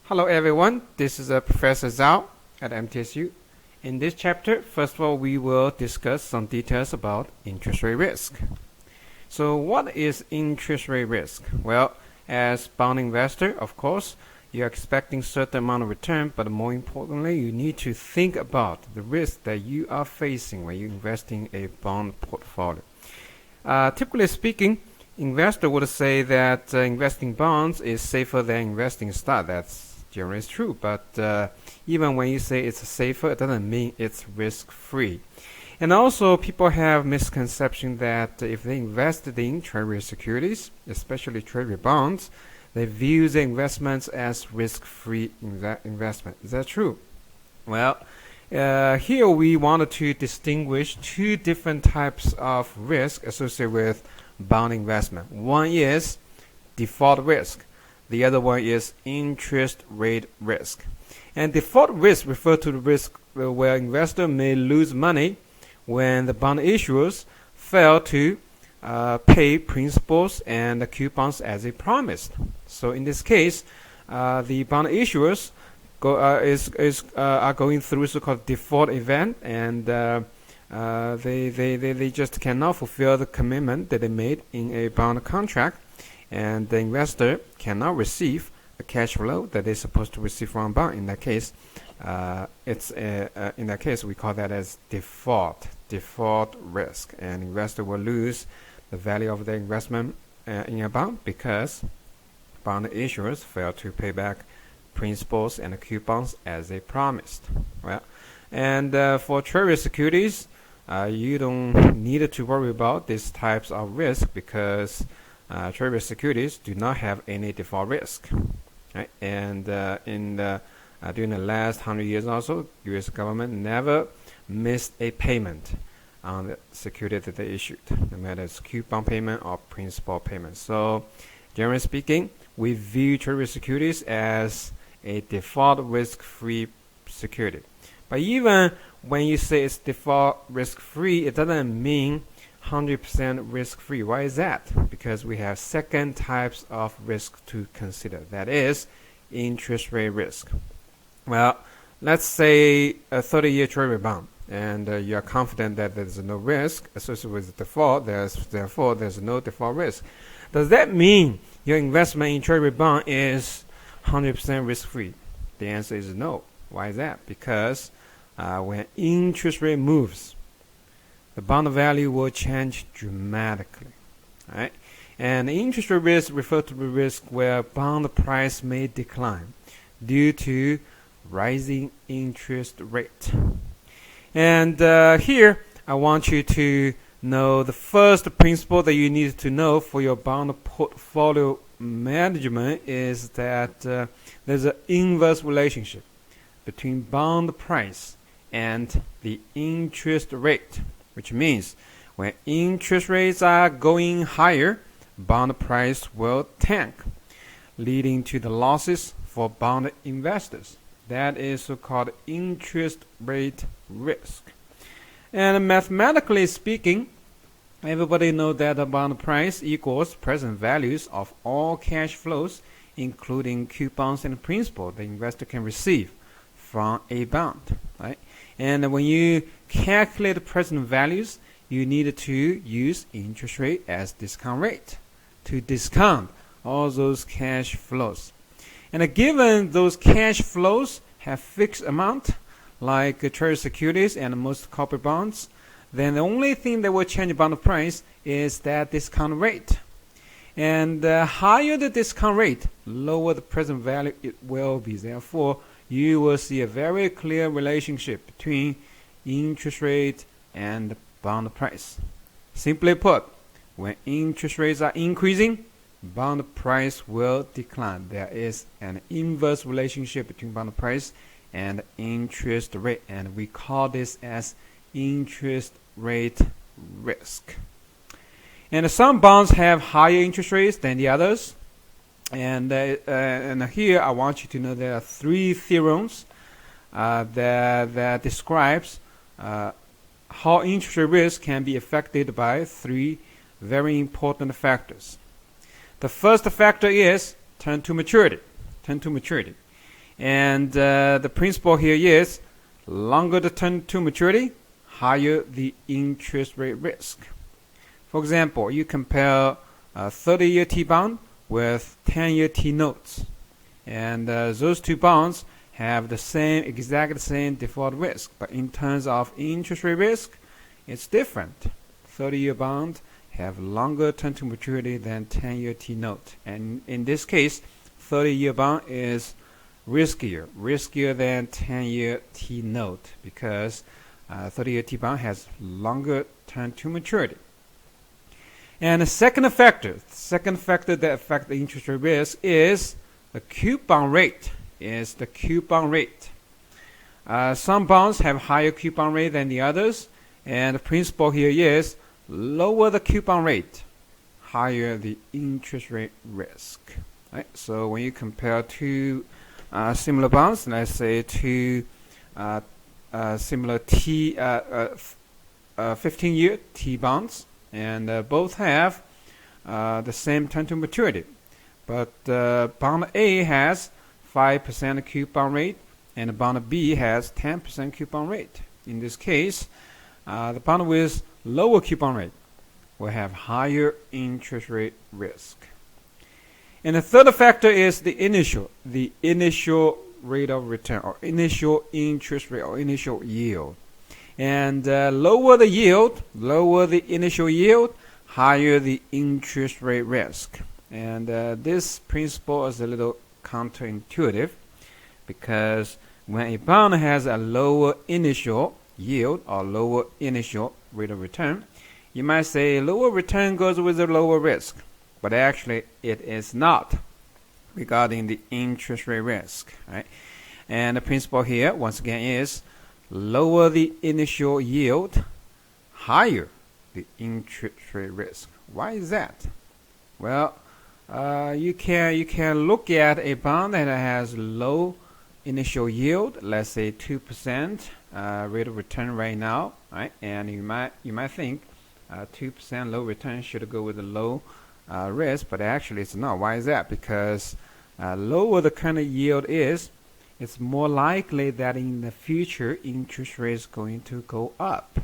Hello everyone, this is Professor Zhao at MTSU. In this chapter, first of all, we will discuss some details about interest rate risk. So what is interest rate risk? Well, as bond investor, of course, you're expecting certain amount of return, but more importantly, you need to think about the risk that you are facing when you invest in a bond portfolio. Typically speaking, investor would say that investing bonds is safer than investing stock. That's generally true, but even when you say it's safer, it doesn't mean it's risk-free. And also, people have misconception that if they invested in treasury securities, especially treasury bonds, they view the investments as risk-free investment. Is that true? Well, here we wanted to distinguish two different types of risk associated with bond investment. One is default risk. The other one is interest rate risk. And default risk refers to the risk where investor may lose money when the bond issuers fail to pay principals and the coupons as they promised. So in this case, the bond issuers are going through so-called default event, and they just cannot fulfill the commitment that they made in a bond contract, and the investor cannot receive the cash flow that they're supposed to receive from a bond. In that case, we call that as default risk, and investor will lose the value of the investment in a bond because bond issuers fail to pay back principals and coupons as they promised. Well, and for treasury securities, you don't need to worry about these types of risk because treasury securities do not have any default risk. Right? And during the last 100 years also, U.S. government never missed a payment on the security that they issued, no matter it's coupon payment or principal payment. So, generally speaking, we view treasury securities as a default risk-free security. But even when you say it's default risk-free, it doesn't mean 100% risk-free. Why is that? Because we have second types of risk to consider. That is interest rate risk. Well, let's say a 30-year treasury bond, and you are confident that there's no risk associated with the default. Therefore, there's no default risk. Does that mean your investment in treasury bond is 100% risk-free? The answer is no. Why is that? Because when interest rate moves, the bond value will change dramatically. Right? And interest rate risk refers to the risk where bond price may decline due to rising interest rate. And here, I want you to know the first principle that you need to know for your bond portfolio management is that there's an inverse relationship between bond price and the interest rate, which means when interest rates are going higher, bond price will tank, leading to the losses for bond investors. That is so-called interest rate risk. And mathematically speaking, everybody knows that the bond price equals present values of all cash flows, including coupons and principal the investor can receive from a bond. Right? And when you calculate the present values, you need to use interest rate as discount rate to discount all those cash flows. And given those cash flows have fixed amount, like treasury securities and most corporate bonds, then the only thing that will change bond price is that discount rate. And the higher the discount rate, lower the present value it will be. Therefore, you will see a very clear relationship between interest rate and bond price. Simply put, when interest rates are increasing, bond price will decline. There is an inverse relationship between bond price and interest rate, and we call this as interest rate risk. And some bonds have higher interest rates than the others. And here I want you to know there are three theorems that describes how interest rate risk can be affected by three very important factors. The first factor is time to maturity. And the principle here is longer the term to maturity, higher the interest rate risk. For example, you compare 30-year T-bond with 10-year T-notes. And those two bonds have the same, exactly same default risk. But in terms of interest rate risk, it's different. 30-year bond have longer term to maturity than 10-year T-note. And in this case, 30-year bond is riskier than 10-year T-note because 30-year T-bond has longer term to maturity. And the second factor that affects the interest rate risk is the coupon rate. Some bonds have higher coupon rate than the others, and the principle here is lower the coupon rate, higher the interest rate risk. Right? So when you compare two similar bonds, let's say two similar 15-year T bonds, and both have the same term to maturity, but bond A has 5% coupon rate and bond B has 10% coupon rate. In this case, the bond with lower coupon rate will have higher interest rate risk. And the third factor is the initial rate of return, or initial interest rate, or initial yield. And lower the initial yield, higher the interest rate risk. And this principle is a little counterintuitive, because when a bond has a lower initial yield or lower initial rate of return, you might say lower return goes with a lower risk, but actually it is not regarding the interest rate risk, right? And the principle here once again is lower the initial yield, higher the interest rate risk. Why is that? Well, you can look at a bond that has low initial yield, let's say 2% rate of return right now, right? And you might think 2% low return should go with a low risk, but actually it's not. Why is that? Because lower the current yield is, it's more likely that in the future interest rate is going to go up.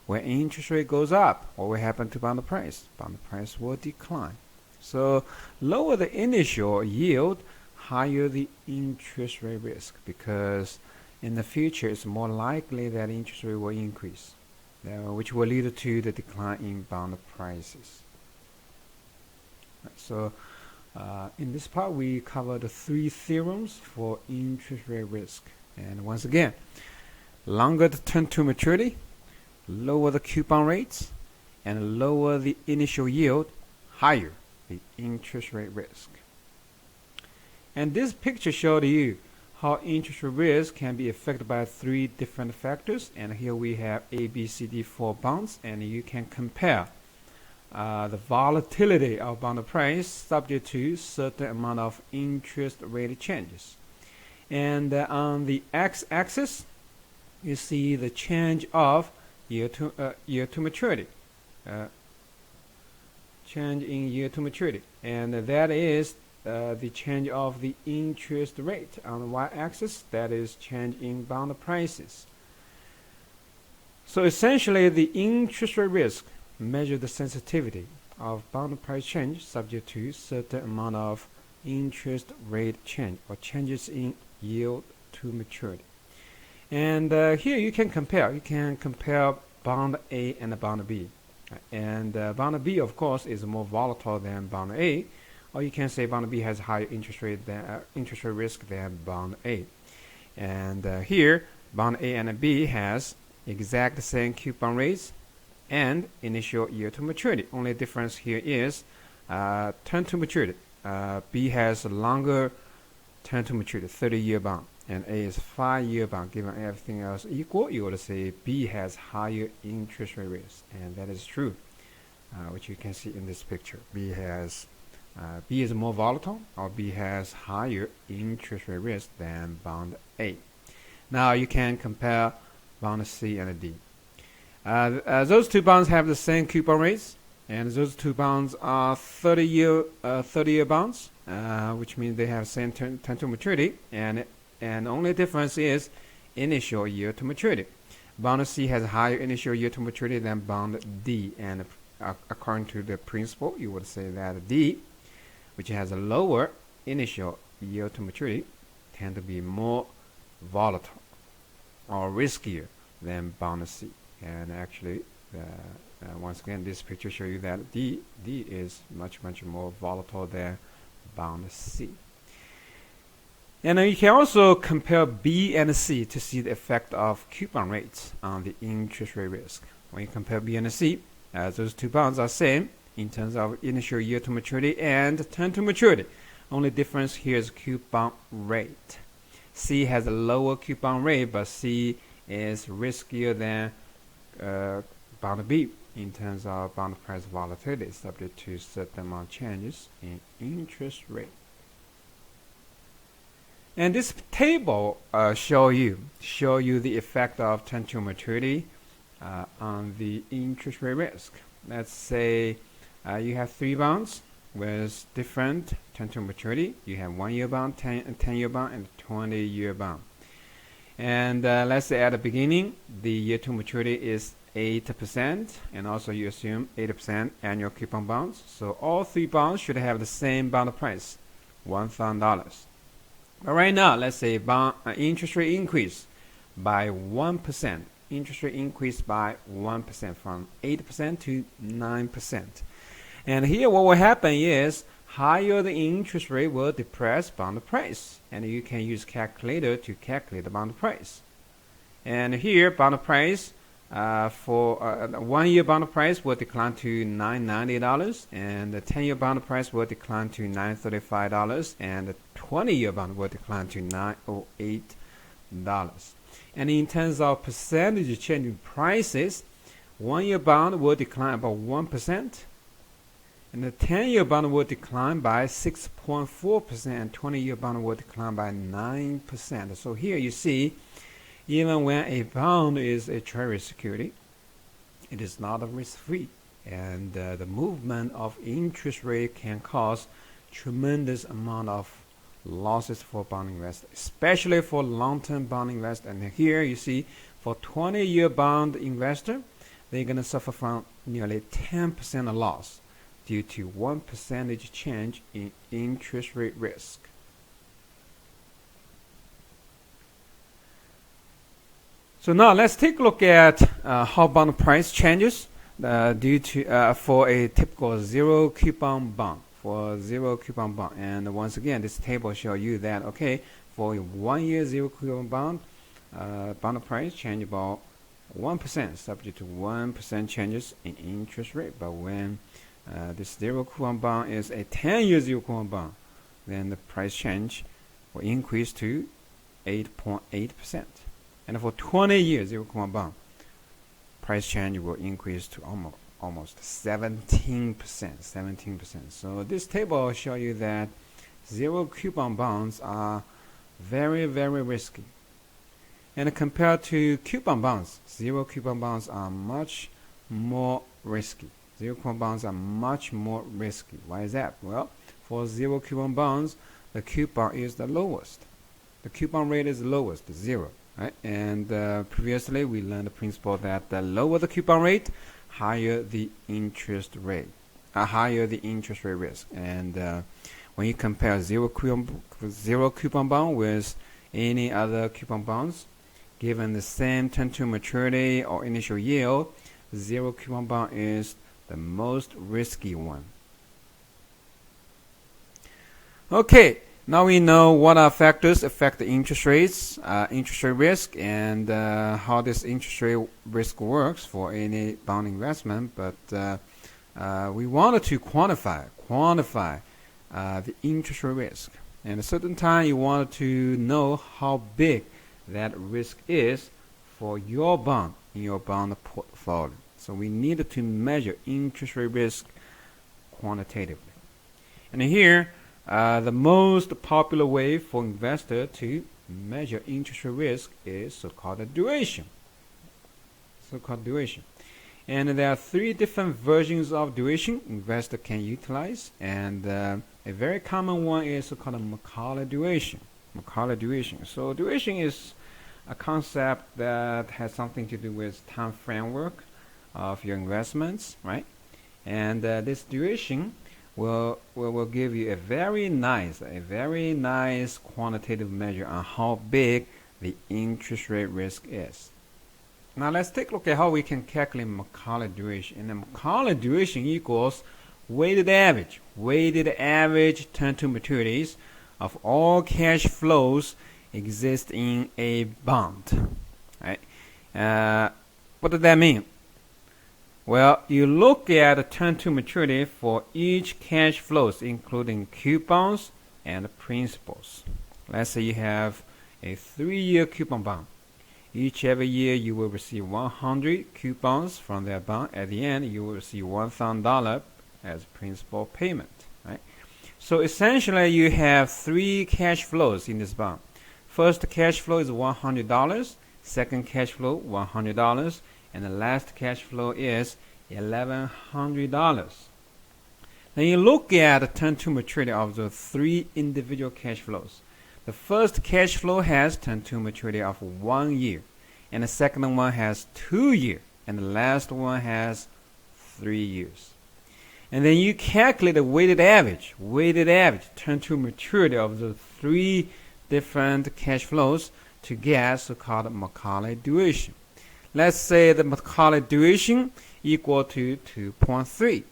When interest rate goes up, what will happen to bond price? Bond price will decline. So lower the initial yield, higher the interest rate risk, because in the future it's more likely that interest rate will increase, which will lead to the decline in bond prices. So in this part we cover the three theorems for interest rate risk. And once again, longer the term to maturity, lower the coupon rates, and lower the initial yield, higher the interest rate risk. And this picture showed you how interest rate risk can be affected by three different factors. And here we have A, B, C, D, 4 bonds, and you can compare the volatility of bond price subject to certain amount of interest rate changes. And on the x-axis, you see the change of year to maturity. Change in year to maturity, and that is the change of the interest rate. On the y-axis, that is change in bond prices. So essentially, the interest rate risk measure the sensitivity of bond price change subject to certain amount of interest rate change or changes in yield to maturity. And here you can compare bond A and bond B. And bond B, of course, is more volatile than bond A, or you can say bond B has higher interest rate risk than bond A. And here, bond A and B has exact same coupon rates and initial year to maturity. Only difference here is term to maturity. B has a longer term to maturity, 30-year bond, and A is 5-year bond. Given everything else equal, you would say B has higher interest rate risk, and that is true, which you can see in this picture. B is more volatile, or B has higher interest rate risk than bond A. Now you can compare bond C and D. Those two bonds have the same coupon rates, and those two bonds are 30-year bonds, which means they have same term to maturity, and and the only difference is initial year to maturity. Bond C has a higher initial year to maturity than bond D, and according to the principle, you would say that D, which has a lower initial year to maturity, tend to be more volatile or riskier than bond C. And actually, once again, this picture shows you that D is much more volatile than bond C. And you can also compare B and C to see the effect of coupon rates on the interest rate risk. When you compare B and C, those two bonds are same in terms of initial year to maturity and term to maturity. Only difference here is coupon rate. C has a lower coupon rate, but C is riskier than bond B in terms of bond price volatility, subject to certain amount changes in interest rate. And this table show you the effect of term to maturity on the interest rate risk. Let's say you have 3 bonds with different term to maturity. You have 1-year bond, 10-year bond, and 20-year bond. And let's say at the beginning, the year to maturity is 8%, and also you assume 8% annual coupon bonds. So all 3 bonds should have the same bond price, $1,000. But right now, let's say bond interest rate increase by 1%. Interest rate increase by 1% from 8% to 9%. And here what will happen is higher the interest rate will depress bond price. And you can use calculator to calculate the bond price. And here bond price for 1-year bond price will decline to $990, and the 10-year bond price will decline to $935, and the 20-year bond will decline to $908. And in terms of percentage change in prices, 1-year bond will decline about 1%, and the 10-year bond will decline by 6.4%, and 20-year bond will decline by 9%. So here you see, even when a bond is a treasury security, it is not risk-free, and the movement of interest rate can cause tremendous amount of losses for bond investors, especially for long-term bond investors. And here you see, for 20-year bond investor, they're going to suffer from nearly 10% loss due to 1% change in interest rate risk. So now let's take a look at how bond price changes due to for a typical zero coupon bond. And once again, this table shows you that for a 1-year zero coupon bond, bond price change about 1%, subject to 1% changes in interest rate. But when this zero coupon bond is a 10-year zero coupon bond, then the price change will increase to 8.8%. And for 20 years zero coupon bond, price change will increase to almost 17%. So this table will show you that zero coupon bonds are very risky. And compared to coupon bonds, zero coupon bonds are much more risky. Zero coupon bonds are much more risky. Why is that? Well, for zero coupon bonds, the coupon is the lowest. The coupon rate is the lowest, 0. Right? And previously we learned the principle that the lower the coupon rate, higher the interest rate risk. And when you compare zero coupon bond with any other coupon bonds, given the same term to maturity or initial yield, zero coupon bond is the most risky one. Okay. Now we know what are factors affect the interest rates, interest rate risk, and how this interest rate risk works for any bond investment. But we wanted to quantify the interest rate risk. And at a certain time, you wanted to know how big that risk is for your bond in your bond portfolio. So we needed to measure interest rate risk quantitatively. And here, the most popular way for investor to measure interest rate risk is so-called duration. And there are 3 different versions of duration investor can utilize. And a very common one is so-called Macaulay duration. Macaulay duration. So duration is a concept that has something to do with time framework of your investments, right? And this duration will give you a very nice quantitative measure on how big the interest rate risk is. Now let's take a look at how we can calculate Macaulay duration. And the Macaulay duration equals weighted average term to maturities of all cash flows exist in a bond. Right? What does that mean? Well, you look at the term to maturity for each cash flows, including coupons and principals. Let's say you have a 3-year coupon bond. Every year you will receive 100 coupons from that bond. At the end, you will receive $1,000 as principal payment. Right? So essentially, you have 3 cash flows in this bond. First cash flow is $100. Second cash flow, $100. And the last cash flow is $1,100. Then you look at the term to maturity of the 3 individual cash flows. The first cash flow has term to maturity of 1 year, and the second one has 2 years, and the last one has 3 years. And then you calculate the weighted average term to maturity of the 3 different cash flows to get so-called Macaulay duration. Let's say the Macaulay duration equal to 2.3.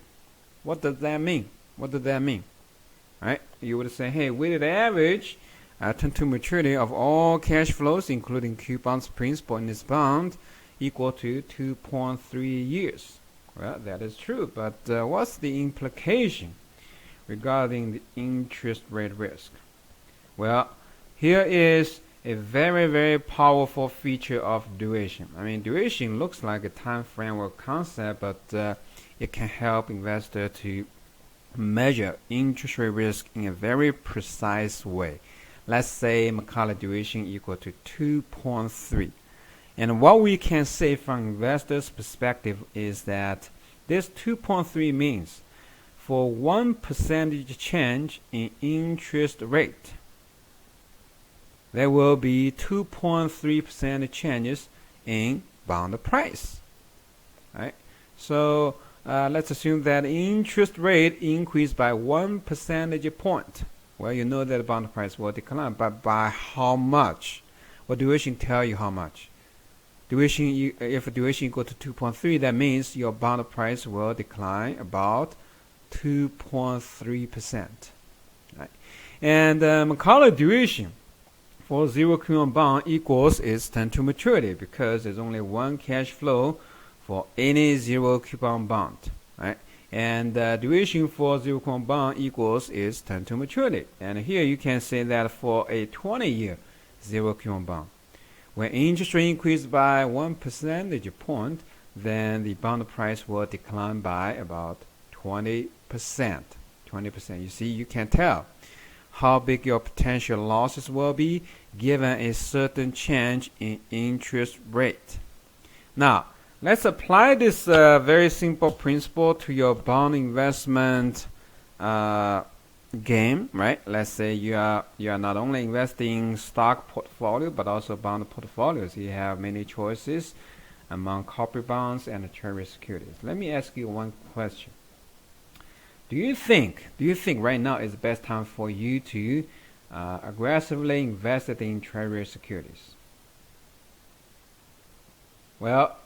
What does that mean? Right? You would say, hey, weighted average term to maturity of all cash flows, including coupons, principal, in this bond, equal to 2.3 years. Well, that is true, but what's the implication regarding the interest rate risk? Well, here is a very powerful feature of duration. I mean, duration looks like a time framework concept, but it can help investor to measure interest rate risk in a very precise way. Let's say Macaulay duration equal to 2.3. And what we can say from investors' perspective is that this 2.3 means for 1% change in interest rate, there will be 2.3% changes in bond price. Right? So let's assume that interest rate increased by 1 percentage point. Well, you know that the bond price will decline, but by how much? Well, duration tell you how much. If duration equal to 2.3, that means your bond price will decline about 2.3%. Right? And Macaulay duration for 0 coupon bond equals its term to maturity, because there's only one cash flow for any 0 coupon bond. Right? And duration for 0 coupon bond equals its term to maturity. And here you can say that for a 20-year 0 coupon bond, when interest rate increased by 1 percentage point, then the bond price will decline by about 20%. 20%. You see, you can tell how big your potential losses will be given a certain change in interest rate. Now, let's apply this very simple principle to your bond investment game, right? Let's say you are not only investing in stock portfolio but also bond portfolios. You have many choices among corporate bonds and treasury securities. Let me ask you one question. Do you think right now is the best time for you to aggressively invest in treasury securities? Well,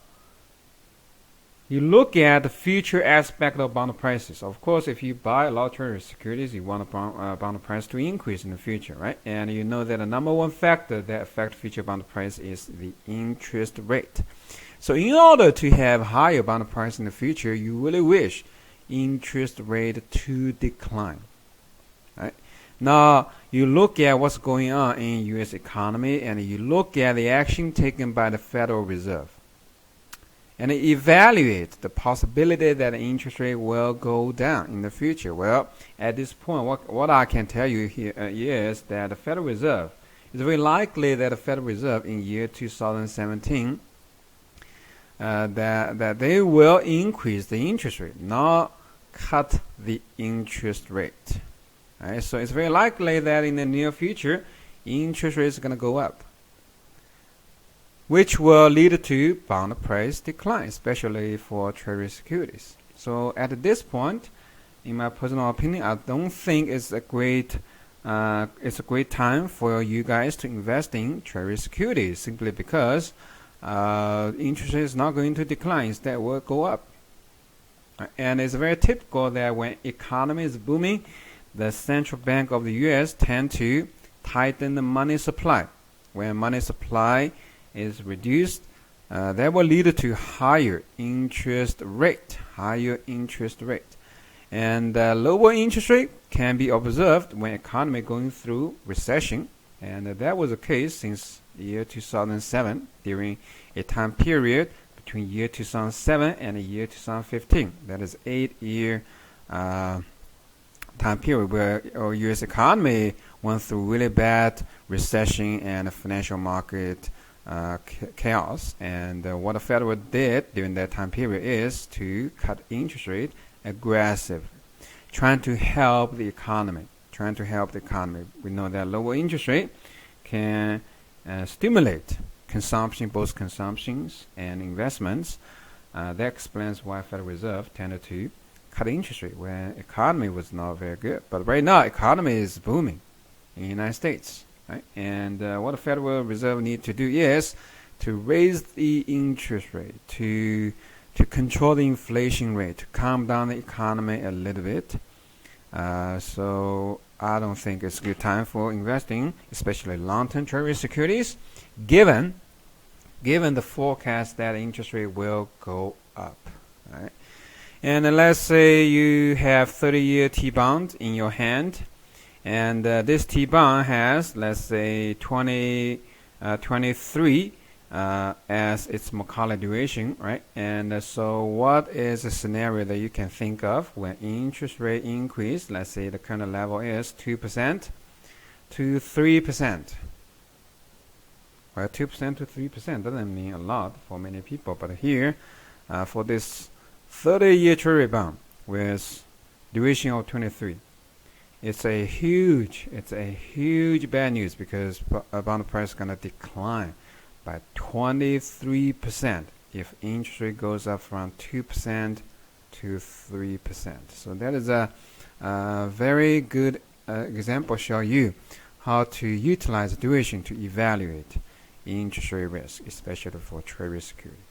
you look at the future aspect of bond prices. Of course, if you buy a lot of treasury securities, you want a bond price to increase in the future, right? And you know that the number one factor that affects future bond price is the interest rate. So in order to have higher bond price in the future, you really wish interest rate to decline. Right? Now, you look at what's going on in U.S. economy, and you look at the action taken by the Federal Reserve, and evaluate the possibility that the interest rate will go down in the future. Well, at this point, what I can tell you here is that the Federal Reserve, it's very likely that the Federal Reserve in year 2017 that they will increase the interest rate, not cut the interest rate. Right? So it's very likely that in the near future, interest rates are going to go up, which will lead to bond price decline, especially for Treasury securities. So at this point, in my personal opinion, I don't think it's a great time for you guys to invest in Treasury securities, simply because interest rate is not going to decline, instead will go up. And it's very typical that when economy is booming, the central bank of the U.S. tend to tighten the money supply. When money supply is reduced, that will lead to higher interest rate. And lower interest rate can be observed when economy going through recession, and that was the case since year 2007, during a time period between year 2007 and the year 2015. That is 8-year time period where our U.S. economy went through really bad recession and financial market chaos. And what the Federal did during that time period is to cut interest rate aggressive, trying to help the economy. We know that lower interest rate can stimulate consumption, both consumptions and investments. That explains why Federal Reserve tended to cut interest rate when economy was not very good. But right now, economy is booming in the United States, right? And what the Federal Reserve need to do is to raise the interest rate, to control the inflation rate, to calm down the economy a little bit. So I don't think it's a good time for investing, especially long-term Treasury securities, given the forecast that interest rate will go up. Right? And let's say you have 30-year T-bond in your hand, and this T-bond has, let's say, 23 as its Macaulay duration, right? And so what is a scenario that you can think of when interest rate increase? Let's say the current level is 2% to 3%. Well, 2% to 3% doesn't mean a lot for many people, but here, for this 30-year Treasury bond with duration of 23, it's a huge bad news, because bond price is going to decline by 23% if interest rate goes up from 2% to 3%. So that is a very good example show you how to utilize duration to evaluate interest rate risk, especially for Treasury securities.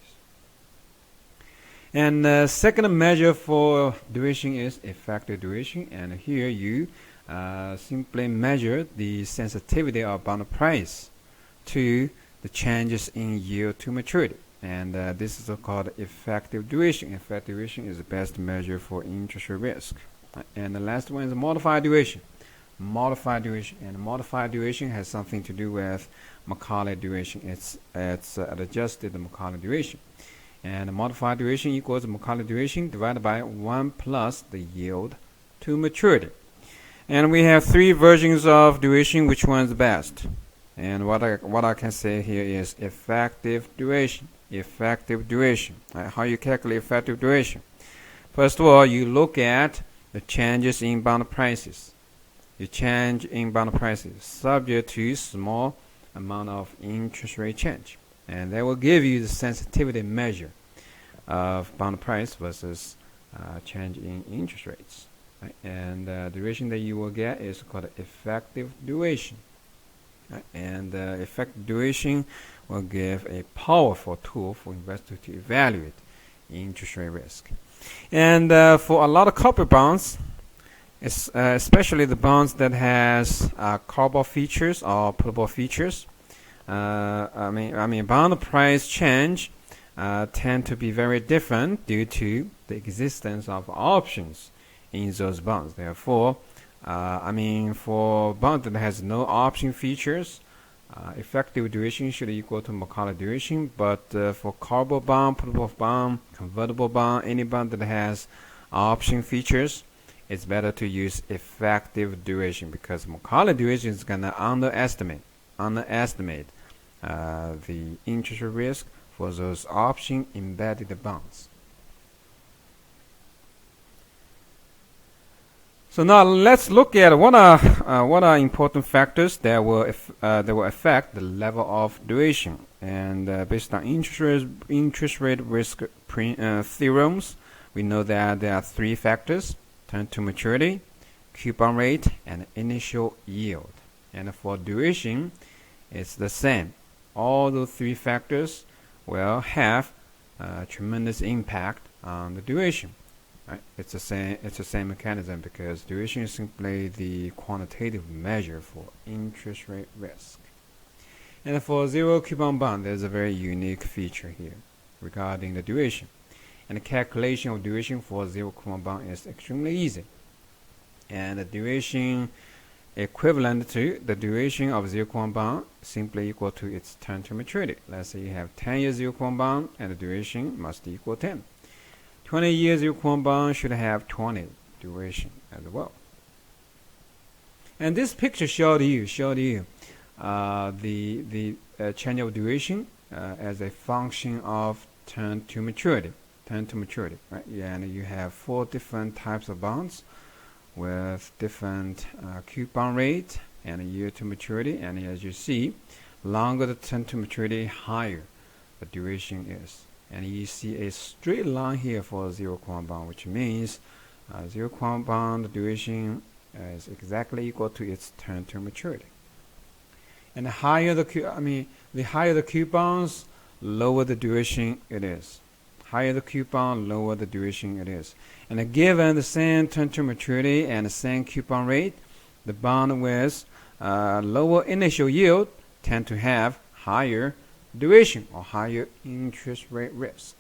And the second measure for duration is effective duration, and here you simply measure the sensitivity of bond price to the changes in yield to maturity, and this is called effective duration. Effective duration is the best measure for interest rate risk. And the last one is modified duration. Modified duration has something to do with Macaulay duration. It's adjusted Macaulay duration, and the modified duration equals Macaulay duration divided by 1 plus the yield to maturity. And we have 3 versions of duration. Which one is best? And what I can say here is effective duration. How you calculate effective duration? First of all, you look at the changes in bond prices. The change in bond prices subject to small amount of interest rate change, and that will give you the sensitivity measure of bond price versus change in interest rates. Right? And the duration that you will get is called effective duration. And effective duration will give a powerful tool for investors to evaluate interest rate risk. And for a lot of corporate bonds, especially the bonds that has callable features or puttable features, bond price change tend to be very different due to the existence of options in those bonds. Therefore, for bond that has no option features, effective duration should equal to Macaulay duration. But for callable bond, puttable bond, convertible bond, any bond that has option features, it's better to use effective duration, because Macaulay duration is going to underestimate the interest rate risk for those option embedded bonds. So now let's look at what are important factors that will affect the level of duration. And based on interest rate risk theorems, we know that there are three factors: term to maturity, coupon rate, and initial yield. And for duration, it's the same. All those three factors will have a tremendous impact on the duration. Right? It's the same mechanism, because duration is simply the quantitative measure for interest rate risk. And for zero coupon bond, there's a very unique feature here regarding the duration. And the calculation of duration for zero coupon bond is extremely easy. And the duration equivalent to the duration of zero coupon bond simply equal to its term to maturity. Let's say you have 10 years zero coupon bond, and the duration must equal 10. 20 years zero coupon bond should have 20 duration as well. And this picture showed you the change of duration as a function of term to maturity. Right? Yeah, and you have 4 different types of bonds with different coupon rate and a year to maturity. And as you see, longer the term to maturity, higher the duration is. And you see a straight line here for zero coupon bond, which means zero coupon bond duration is exactly equal to its term to maturity. And the higher the coupons, lower the duration it is. Higher the coupon, lower the duration it is. And given the same term to maturity and the same coupon rate, the bond with lower initial yield tend to have higher duration or higher interest rate risk.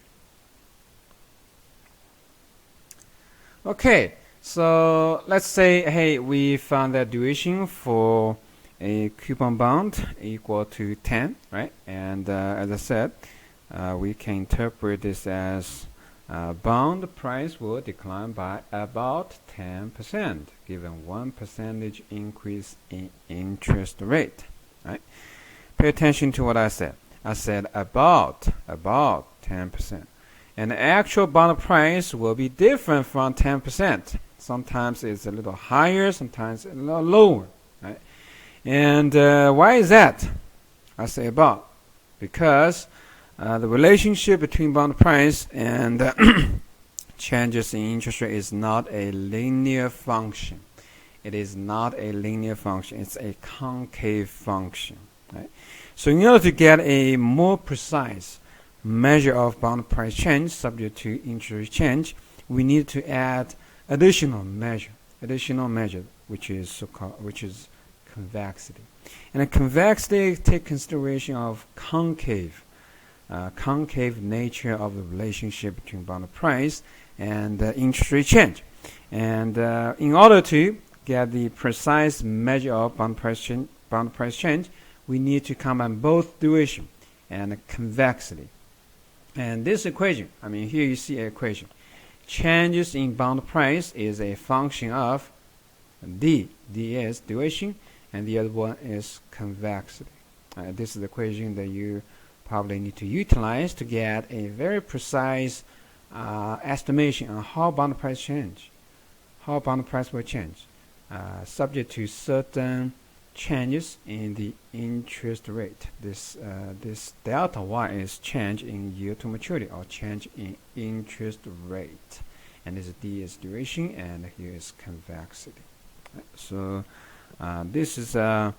Okay, so let's say, hey, we found that duration for a coupon bond equal to 10, right? And as I said, we can interpret this as bond price will decline by about 10%, given 1% increase in interest rate, right? Pay attention to what I said. I said about 10%. And the actual bond price will be different from 10%. Sometimes it's a little higher, sometimes a little lower, right? And why is that? I say about. Because the relationship between bond price and changes in interest rate is not a linear function. It is not a linear function. It's a concave function, right? So in order to get a more precise measure of bond price change subject to interest rate change, we need to add additional measure, which is convexity. And a convexity takes consideration of concave nature of the relationship between bond price and interest rate change. And in order to get the precise measure of bond price change, we need to combine both duration and convexity. And this equation, here you see an equation. Changes in bond price is a function of D. D is duration, and the other one is convexity. This is the equation that you probably need to utilize to get a very precise estimation on how bond price will change, subject to certain changes in the interest rate. This delta y is change in yield to maturity, or change in interest rate, and this D is duration, and here is convexity. So this is the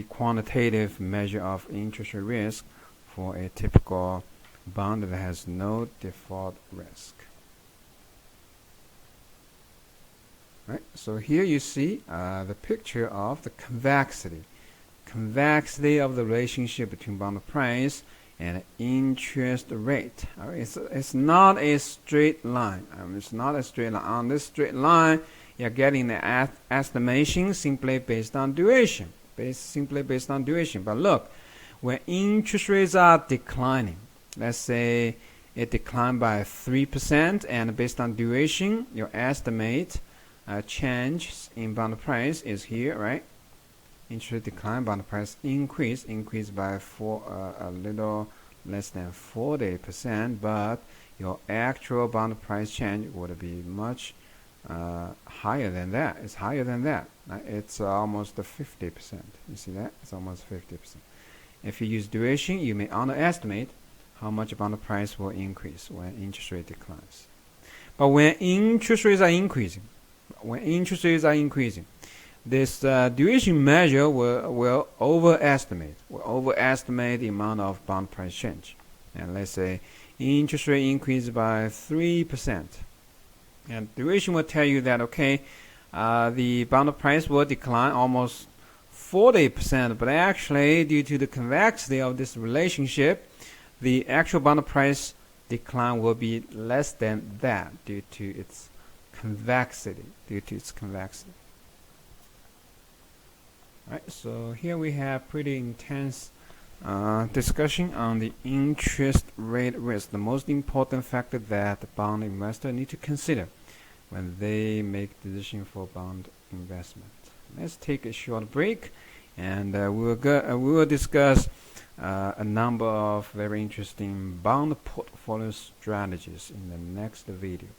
quantitative measure of interest rate risk for a typical bond that has no default risk. Right. So here you see the picture of the convexity of the relationship between bond price and interest rate. It's not a straight line. It's not a straight line. On this straight line, you're getting the estimation simply based on duration. But look, when interest rates are declining, let's say it declined by 3%, and based on duration, your estimate change in bond price is here, right? Interest rate decline, bond price increase by a little less than 40%, but your actual bond price change would be much higher than that. It's higher than that. It's almost 50%. You see that? It's almost 50%. If you use duration, you may underestimate how much bond price will increase when interest rate declines. But when interest rates are increasing, this duration measure will overestimate the amount of bond price change. And let's say interest rate increased by 3%. And duration will tell you that, okay, the bond price will decline almost 40%, but actually, due to the convexity of this relationship, the actual bond price decline will be less than that due to its convexity. Right, so here we have pretty intense discussion on the interest rate risk, the most important factor that the bond investor need to consider when they make decision for bond investment. Let's take a short break, and we will discuss a number of very interesting bond portfolio strategies in the next video.